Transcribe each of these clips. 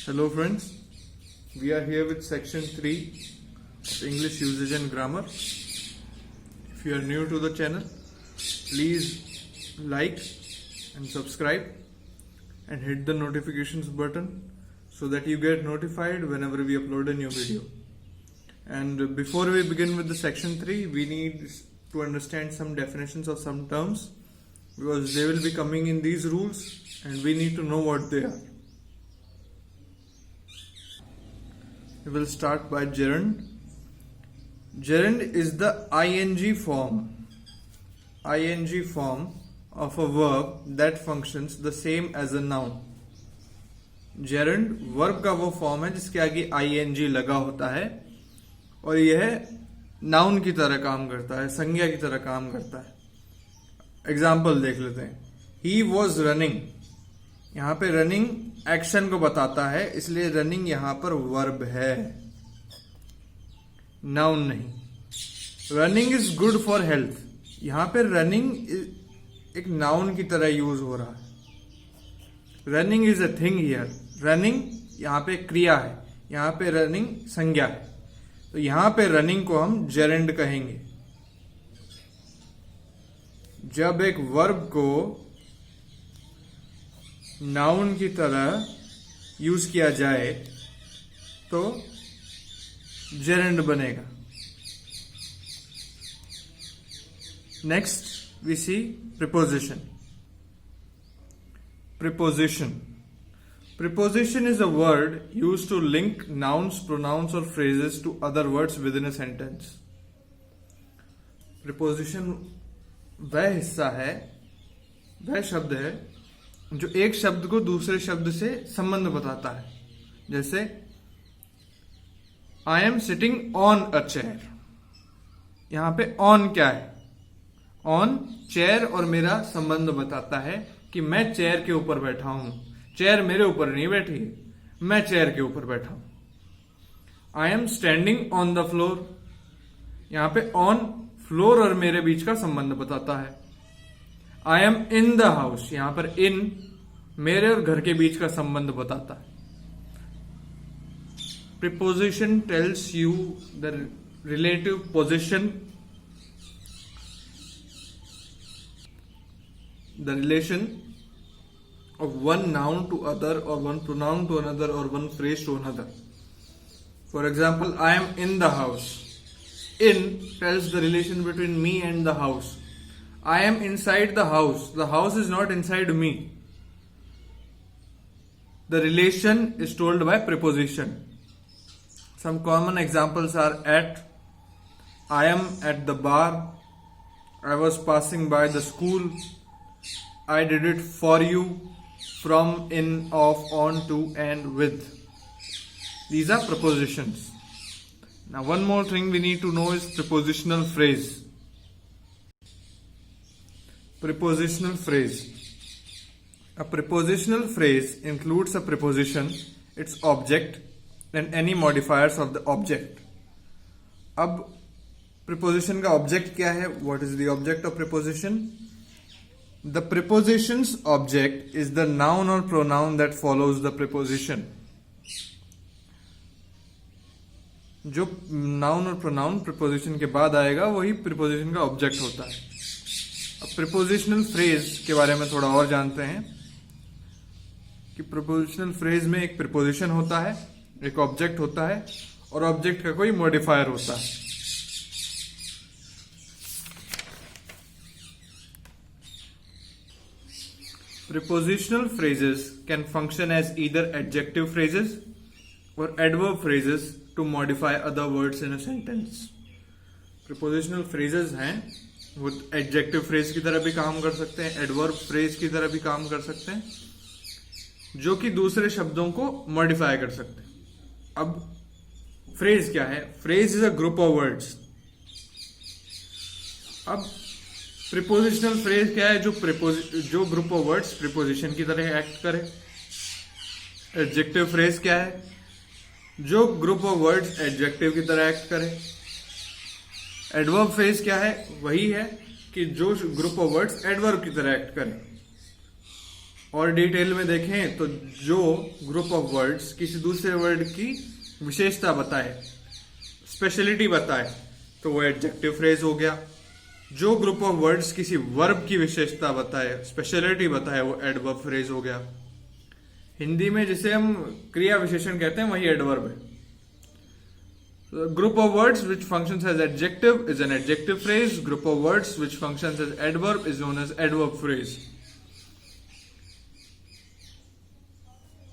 Hello friends, we are here with section 3 of English usage and grammar. If you are new to the channel, please like and subscribe and hit the notifications button so that you get notified whenever we upload a new video. And before we begin with the section 3, we need to understand some definitions of some terms because they will be coming in these rules and we need to know what they are. We will start by gerund. Gerund is the ing form of a verb that functions the same as a noun. gerund verb का वो form है जिसके आगे ing लगा होता है और यह नाउन की तरह काम करता है, संज्ञा की तरह काम करता है. एग्जाम्पल देख लेते हैं. He was running. यहाँ पे रनिंग एक्शन को बताता है, इसलिए रनिंग यहाँ पर वर्ब है, नाउन नहीं. Running is good for health. यहाँ पे रनिंग एक नाउन की तरह यूज हो रहा है. Running is a thing here. Running यहाँ पे क्रिया है, यहाँ पे रनिंग संज्ञा है, तो यहाँ पे रनिंग को हम जेरेंड कहेंगे. जब एक वर्ब को नाउन की तरह यूज किया जाए तो जेरेंड बनेगा. Next we see preposition. Preposition is a word used to link nouns, pronouns or phrases to other words within a sentence. Preposition वह हिस्सा है, वह शब्द है जो एक शब्द को दूसरे शब्द से संबंध बताता है. जैसे I am sitting on a chair. यहां पे ऑन क्या है? ऑन चेयर और मेरा संबंध बताता है कि मैं चेयर के ऊपर बैठा हूं. चेयर मेरे ऊपर नहीं बैठी है, मैं चेयर के ऊपर बैठा हूं. I am standing on the floor. यहां पे ऑन फ्लोर और मेरे बीच का संबंध बताता है. I am in the house. यहां पर इन मेरे और घर के बीच का संबंध बताता है. Preposition tells you the relative position, the relation of one noun to other or one pronoun to another or one phrase to another. For example, I am in the house. In tells the relation between me and the house. I am inside the house. The house is not inside me. The relation is told by preposition. Some common examples are at, I am at the bar, I was passing by the school, I did it for you, from, in, of, on, to, and with. These are prepositions. Now one more thing we need to know is prepositional phrase. Prepositional phrase. A prepositional phrase includes a preposition, its object, and any modifiers of the object. अब preposition का object क्या है? What is the object of preposition? The preposition's object is the noun or pronoun that follows the preposition. जो noun और pronoun preposition के बाद आएगा वही preposition का object होता है. अब prepositional phrase के बारे में थोड़ा और जानते हैं कि prepositional phrase में एक preposition होता है, एक object होता है और object का कोई modifier होता है. Prepositional phrases can function as either adjective phrases or adverb phrases to modify other words in a sentence. Prepositional phrases हैं वो adjective phrase की तरह भी काम कर सकते हैं, adverb phrase की तरह भी काम कर सकते हैं, जो कि दूसरे शब्दों को modify कर सकते हैं. अब phrase क्या है? Phrase is a group of words. अब प्रीपोजिशनल फ्रेज क्या है? जो ग्रुप ऑफ वर्ड्स प्रीपोजिशन की तरह एक्ट करे. एडजेक्टिव फ्रेज क्या है? जो ग्रुप ऑफ वर्ड्स एडजेक्टिव की तरह एक्ट करे. एडवर्ब फ्रेज क्या है? वही है कि जो ग्रुप ऑफ वर्ड्स एडवर्ब की तरह एक्ट करे. और डिटेल में देखें तो जो ग्रुप ऑफ वर्ड्स किसी दूसरे वर्ड की विशेषता बताए, स्पेशलिटी बताए, तो वो एडजेक्टिव फ्रेज हो गया। जो ग्रुप ऑफ वर्ड्स किसी वर्ब की विशेषता बताए, स्पेशलिटी बताए, वो एडवर्ब फ्रेज हो गया। हिंदी में जिसे हम क्रिया विशेषण कहते हैं वही एडवर्ब है। Group of words which functions as adjective is an adjective phrase. Group of words which functions as adverb is known as adverb phrase.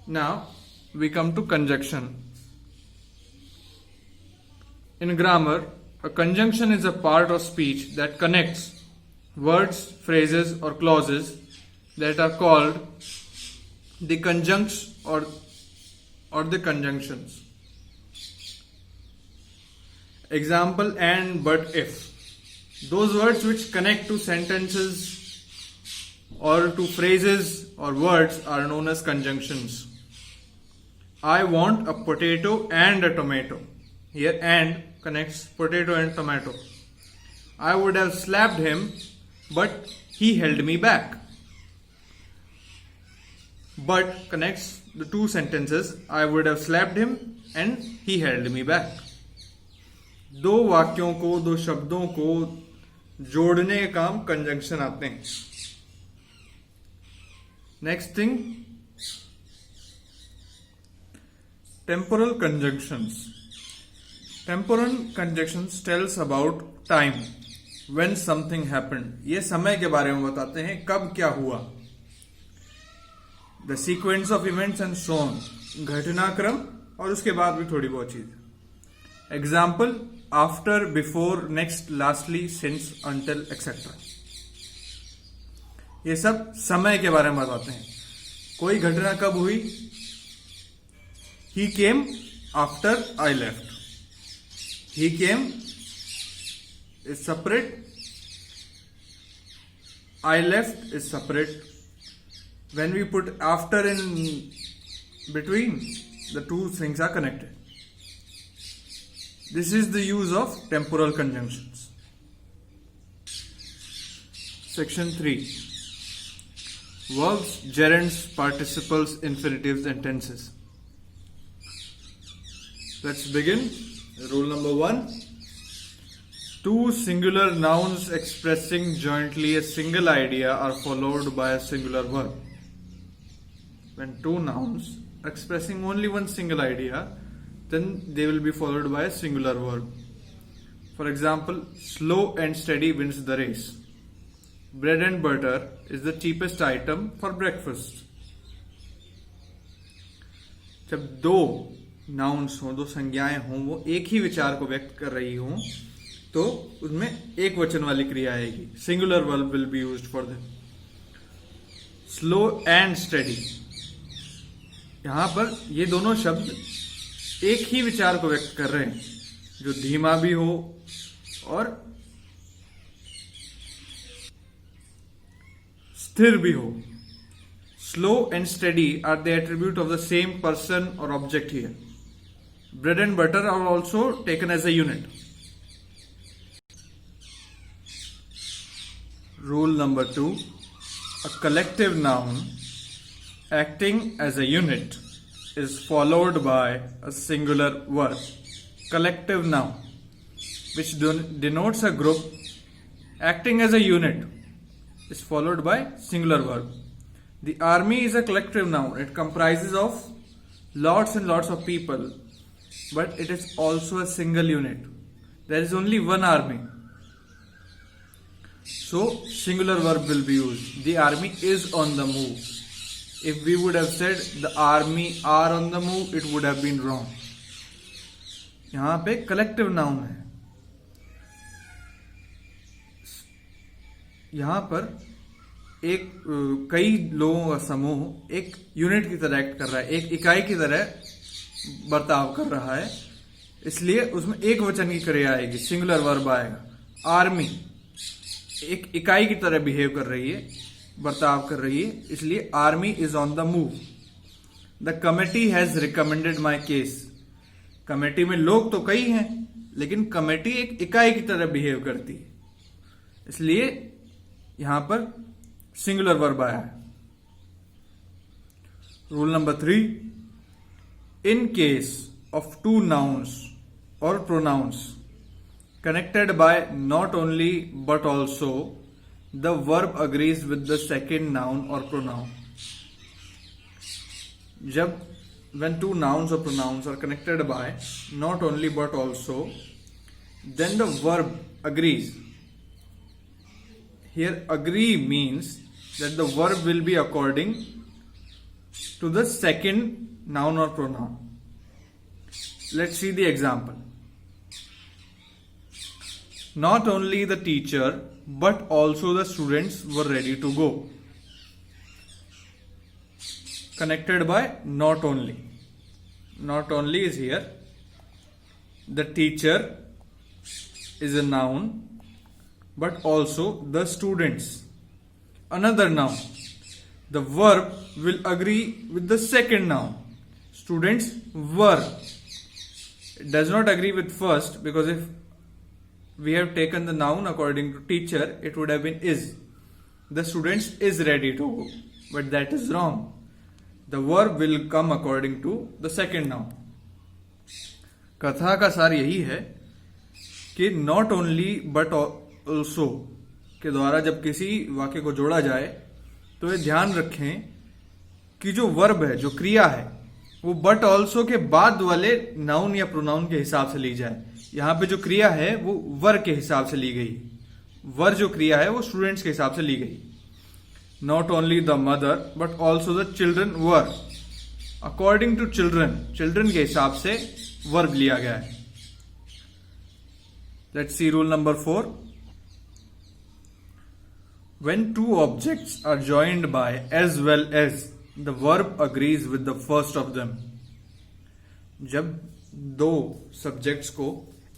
Now we come to conjunction. In grammar, a conjunction is a part of speech that connects words, phrases or clauses that are called the conjuncts or the conjunctions. Example: and, but, if. Those words which connect to sentences or to phrases or words are known as conjunctions. I want a potato and a tomato. Here and connects potato and tomato. I would have slapped him, but he held me back. But connects the two sentences. I would have slapped him and he held me back. दो वाक्यों को, दो शब्दों को जोड़ने का काम conjunction आते हैं। Next thing, temporal conjunctions. Temporal conjunctions tells about time, when something happened. ये समय के बारे में बताते हैं, कब क्या हुआ। The sequence of events and so on, घटनाक्रम और उसके बाद भी थोड़ी बहुत चीज। Example: after, before, next, lastly, since, until, etcetera. ये सब समय के बारे में बताते हैं। कोई घटना कब हुई? He came after I left. He came is separate, I left is separate. When we put after in between, the two things are connected. This is the use of temporal conjunctions. Section 3. Verbs, gerunds, participles, infinitives and tenses. Let's begin. Rule number 1. Two singular nouns expressing jointly a single idea are followed by a singular verb. When two nouns expressing only one single idea, then they will be followed by a singular verb. For example, slow and steady wins the race. Bread and butter is the cheapest item for breakfast. जब दो nouns हों, दो संज्ञाएं हों, वो एक ही विचार को व्यक्त कर रही हों, तो उसमें एक वचन वाली क्रिया आएगी. Singular verb will be used for them. Slow and steady, यहां पर ये दोनों शब्द एक ही विचार को व्यक्त कर रहे हैं, जो धीमा भी हो और स्थिर भी हो. Slow and steady are the attribute of the same person और object here. Bread and butter are also taken as a unit. Rule number 2. A collective noun acting as a unit is followed by a singular verb. Collective noun, which denotes a group acting as a unit, is followed by singular verb. The army is a collective noun. It comprises of lots and lots of people, but it is also a single unit. There is only one army. So singular verb will be used. The army is on the move. If we would have said the army are on the move, it would have been wrong. यहां पे collective noun है. यहां पर एक कई लोगों का समूह एक यूनिट की तरह एक्ट कर रहा है, एक इकाई की तरह बर्ताव कर रहा है, इसलिए उसमें एक वचन की क्रिया आएगी, सिंगुलर वर्ब आएगा. आर्मी एक इकाई की तरह बिहेव कर रही है, बर्ताव कर रही है, इसलिए army is on the move. The committee has recommended my case. Committee में लोग तो कई हैं, लेकिन कमेटी एक इकाई की तरह बिहेव करती है, इसलिए यहां पर सिंगुलर वर्ब आया है. Rule number 3. In case of two nouns or pronouns connected by not only but also, the verb agrees with the second noun or pronoun. When two nouns or pronouns are connected by not only but also, then the verb agrees. Here agree means that the verb will be according to the second noun or pronoun. Let's see the example. Not only the teacher but also the students were ready to go. Connected by not only. Not only is here. The teacher is a noun, but also the students, another noun. The verb will agree with the second noun. Students were. It does not agree with first, because if we have taken the noun according to teacher, it would have been is. The students is ready to go. But that is wrong. The verb will come according to the second noun. कथा का सार यही है कि not only but also के द्वारा जब किसी वाक्य को जोड़ा जाए तो ये ध्यान रखें कि जो वर्ब है, जो क्रिया है, वो बट ऑल्सो के बाद वाले नाउन या प्रोनाउन के हिसाब से ली जाए. यहाँ पे जो क्रिया है वो वर के हिसाब से ली गई. वर जो क्रिया है वो स्टूडेंट्स के हिसाब से ली गई. Not only the mother but also the children were. According to children, children के हिसाब से वर्ब लिया गया है. Let's see rule number 4. When two objects are joined by as well as, the verb agrees with the first of them. जब दो subjects को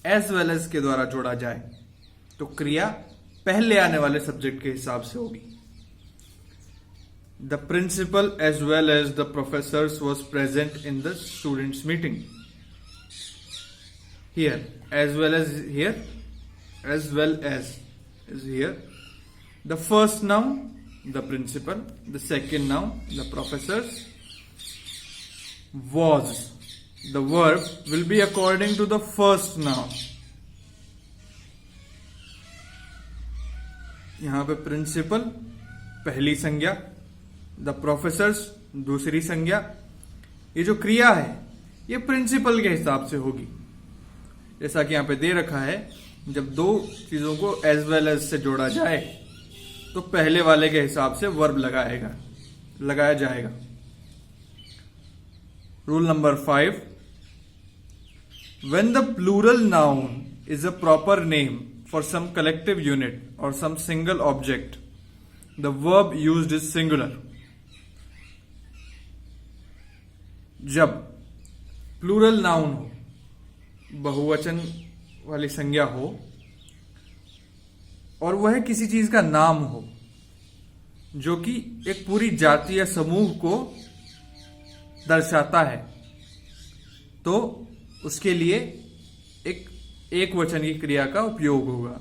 as well as के द्वारा जोड़ा जाए तो क्रिया पहले आने वाले सब्जेक्ट के हिसाब से होगी. The principal as well as the professors was present in the students' meeting. Here, as well as here, as well as is here. The first noun, the principal. The second noun, the professors. Was. The verb will be according to the first noun. यहाँ पे principal पहली संज्ञा, the professors दूसरी संज्ञा. ये जो क्रिया है ये प्रिंसिपल के हिसाब से होगी. जैसा कि यहाँ पे दे रखा है, जब दो चीजों को एज वेल एज से जोड़ा जाए तो पहले वाले के हिसाब से वर्ब लगाया जाएगा. Rule number 5. When the plural noun is a proper name for some collective unit or some single object, the verb used is singular. जब प्लूरल नाउन हो, बहुवचन वाली संज्ञा हो, और वह किसी चीज का नाम हो जो कि एक पूरी जाति या समूह को दर्शाता है, तो उसके लिए एक वचन की क्रिया का उपयोग होगा.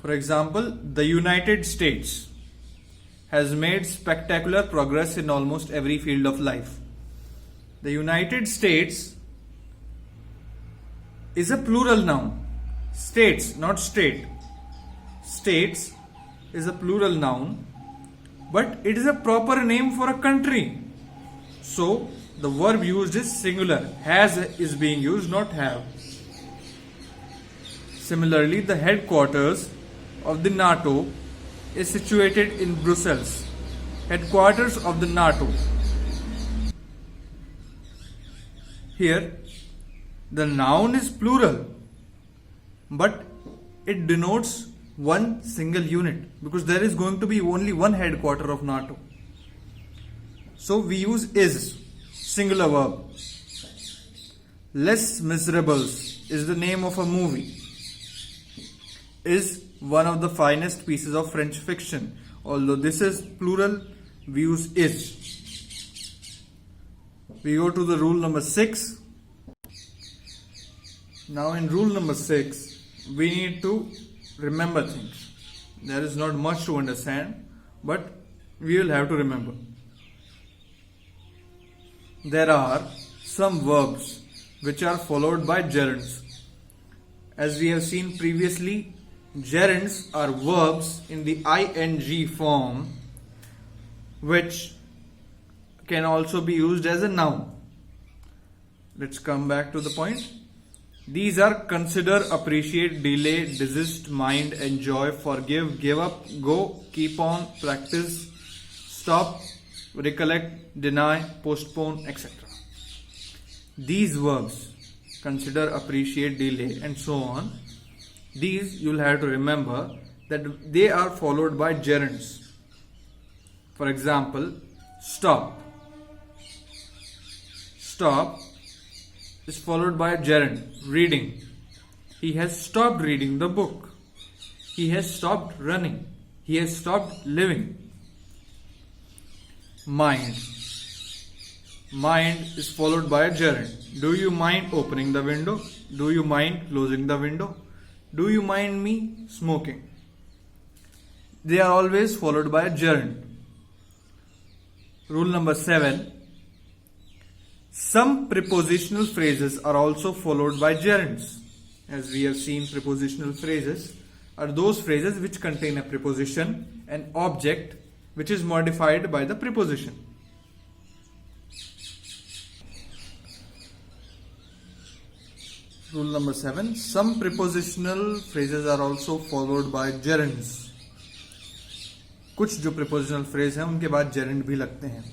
For example, the United states has made spectacular progress in almost every field of life. The United states is a plural noun. States, not state. States is a plural noun, but it is a proper name for a country. So the verb used is singular. Has is being used, not have. Similarly, the headquarters of the NATO is situated in Brussels. Headquarters of the NATO. Here the noun is plural, but it denotes one single unit, because there is going to be only one headquarter of NATO. So we use is, singular verb. Les Miserables is the name of a movie. Is one of the finest pieces of French fiction. Although this is plural, we use is. We go to the rule number 6. Now in rule number 6, we need to remember things. There is not much to understand, but we will have to remember. there are some verbs which are followed by gerunds. As we have seen previously, gerunds are verbs in the ing form which can also be used as a noun. Let's come back to the point. These are consider, appreciate, delay, desist, mind, enjoy, forgive, give up, go, keep on, practice, stop, recollect, deny, postpone, etc. These verbs, consider, appreciate, delay, and so on, these you'll have to remember that they are followed by gerunds. For example, stop. Stop is followed by a gerund, reading. He has stopped reading the book. He has stopped running. He has stopped living. Mind. Mind is followed by a gerund. Do you mind opening the window? Do you mind closing the window? Do you mind me smoking? They are always followed by a gerund. Rule number 7. Some prepositional phrases are also followed by gerunds. As we have seen, prepositional phrases are those phrases which contain a preposition, an object which is modified by the preposition. Rule number 7. Some prepositional phrases are also followed by gerunds. कुछ जो prepositional phrase हैं उनके बाद gerund भी लगते हैं.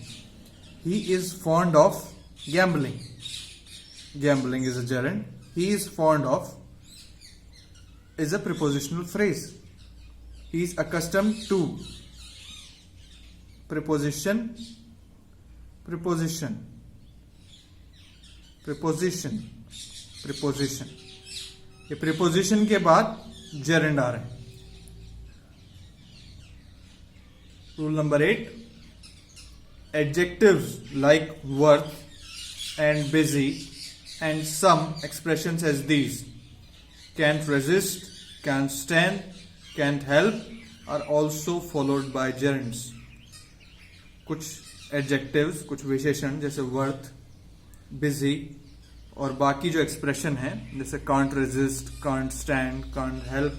He is fond of gambling. Gambling is a gerund. He is fond of is a prepositional phrase. He is accustomed to. Preposition, preposition, preposition, preposition. ये preposition के बाद gerund आ रहे हैं. Rule number 8. Adjectives like worth and busy and some expressions as these: can't resist, can't stand, can't help are also followed by gerunds. कुछ adjectives, कुछ विशेषण जैसे worth, busy और बाकी जो expression है जैसे can't resist, can't stand, can't help,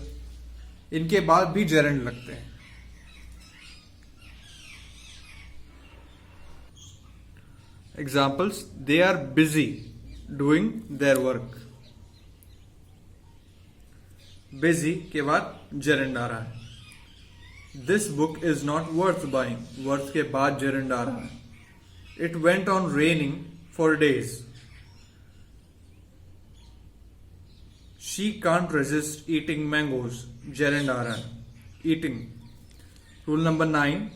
इनके बाद भी gerund लगते हैं. Examples: they are busy doing their work. Busy के बाद gerund आ रहा है. This book is not worth buying. Worth के बाद gerund आ रहा है. It went on raining for days. She can't resist eating mangoes. Gerund आ रहा है. Eating. Rule number 9.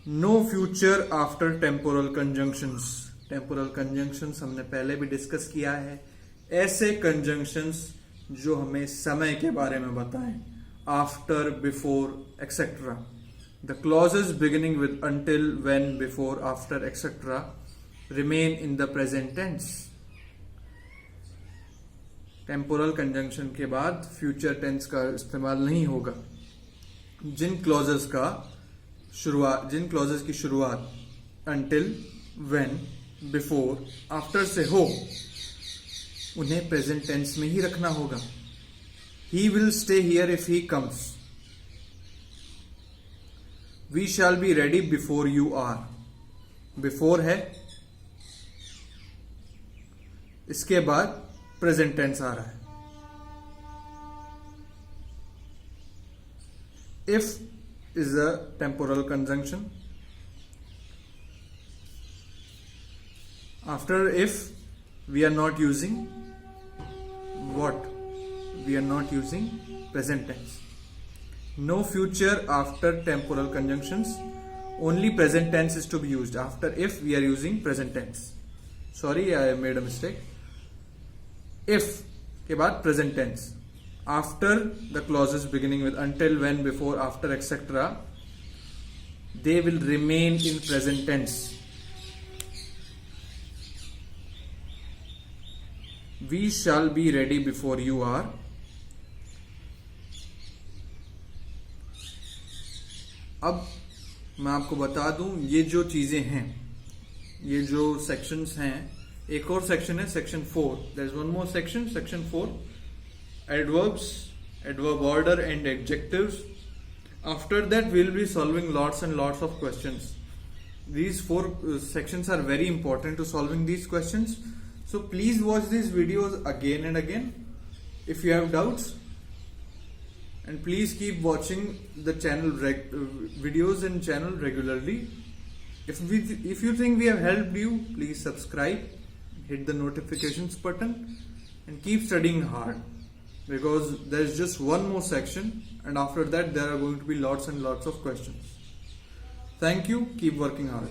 No future after temporal conjunctions. Temporal conjunctions हमने पहले भी डिस्कस किया है. ऐसे conjunctions जो हमें समय के बारे में बताएं. After, before, etc. The clauses beginning with until, when, before, after, etc. remain in the present tense. Temporal conjunction के बाद future tense का इस्तेमाल नहीं होगा. जिन क्लॉजेस की शुरुआत until, when, before, after से हो उन्हें प्रेजेंट टेंस में ही रखना होगा. He will stay here if he comes. We shall be ready before you are. Before है, इसके बाद प्रेजेंट टेंस आ रहा है. If is a temporal conjunction. After if, we are not using what? We are not using present tense. No future after temporal conjunctions. Only present tense is to be used. After if, we are using present tense. Sorry, I made a mistake. If के बाद present tense. After the clauses beginning with until, when, before, after, etc. they will remain in present tense. We shall be ready before you are. अब मैं आपको बता दूं, ये जो चीजें हैं ये जो sections हैं, एक और section है section 4. There's one more section 4. Adverbs, adverb order and adjectives. After that we'll be solving lots and lots of questions. These 4 sections are very important to solving these questions. So please watch these videos again and again if you have doubts. And please keep watching the channel videos and channel regularly. If you think we have helped you, please subscribe, hit the notifications button, and keep studying hard, because there is just one more section, and after that there are going to be lots and lots of questions. Thank you. Keep working hard.